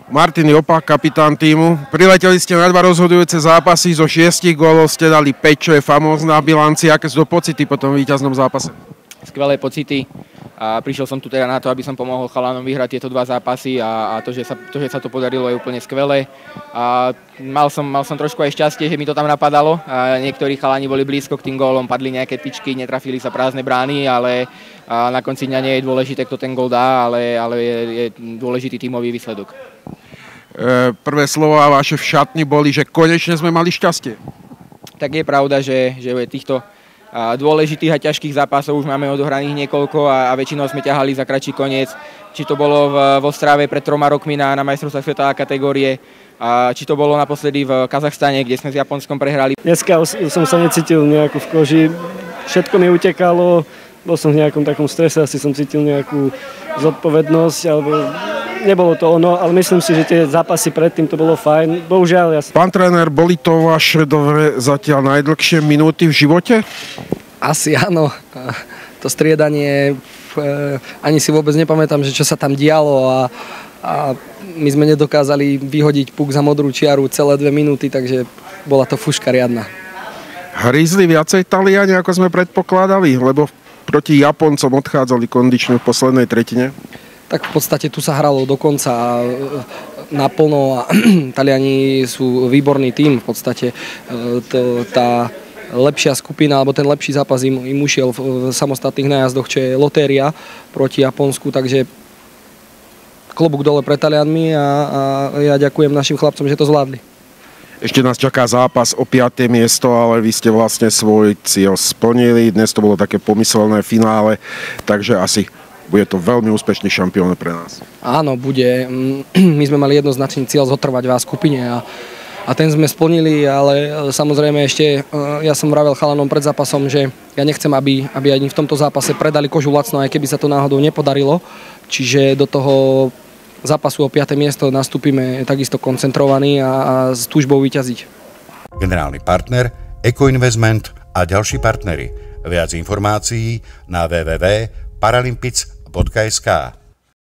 Martin Jopa, kapitán tímu. Prileteli ste na 2 rozhodujúce zápasy, zo 6 gólov ste dali 5, čo je famózna bilancia. Aké sú to pocity po tom víťaznom zápase? Skvelé pocity. A prišiel som tu teda na to, aby som pomohol chalanom vyhrať tieto 2 zápasy a to, že sa to podarilo, je úplne skvelé. A mal som trošku aj šťastie, že mi to tam napadalo. A niektorí chalani boli blízko k tým gólom, padli nejaké tyčky, netrafili sa prázdne brány, ale na konci dňa nie je dôležité, kto ten gól dá, ale je dôležitý tímový výsledok. Prvé slova vaše v šatni boli, že konečne sme mali šťastie. Tak je pravda, že týchto dôležitých a ťažkých zápasov už máme odohraných niekoľko a väčšinou sme ťahali za kratší koniec. Či to bolo v Ostrave pred 3 rokmi na majstrovstvách sveta kategórie, či to bolo naposledy v Kazachstane, kde sme s Japonskom prehrali. Dneska som sa necítil nejako v koži, všetko mi utekalo, bol som v nejakom takom strese, asi som cítil nejakú zodpovednosť, alebo nebolo to ono, ale myslím si, že tie zápasy predtým to bolo fajn. Bohužiaľ, Pán tréner, boli to vaše zatiaľ najdlhšie minúty v živote? Asi áno. To striedanie, ani si vôbec nepamätám, že čo sa tam dialo a my sme nedokázali vyhodiť puk za modrú čiaru celé 2 minúty, takže bola to fuška riadna. Hrízli viacej Taliani, ako sme predpokladali, lebo proti Japoncom odchádzali kondične v poslednej tretine? Tak v podstate tu sa hralo dokonca naplno a Taliani sú výborný tím. V podstate tá lepšia skupina, alebo ten lepší zápas im ušiel v samostatných nájazdoch, čo je lotéria proti Japonsku, takže klobúk dole pre Talianmi a ja ďakujem našim chlapcom, že to zvládli. Ešte nás čaká zápas o 5. miesto, ale vy ste vlastne svoj cieľ splnili. Dnes to bolo také pomyselné finále, takže asi bude to veľmi úspešný šampión pre nás. Áno, bude. My sme mali jednoznačný cieľ zotrvať v skupine a ten sme splnili, ale samozrejme ešte, ja som vravel chalanom pred zápasom, že ja nechcem, aby ani v tomto zápase predali kožu lacno, aj keby sa to náhodou nepodarilo. Čiže do toho zápasu o 5. miesto nastúpime takisto koncentrovaní a s túžbou vyťaziť. Generálny partner Eco Investment a ďalší partneri. Viac informácií na www.paralympics.sk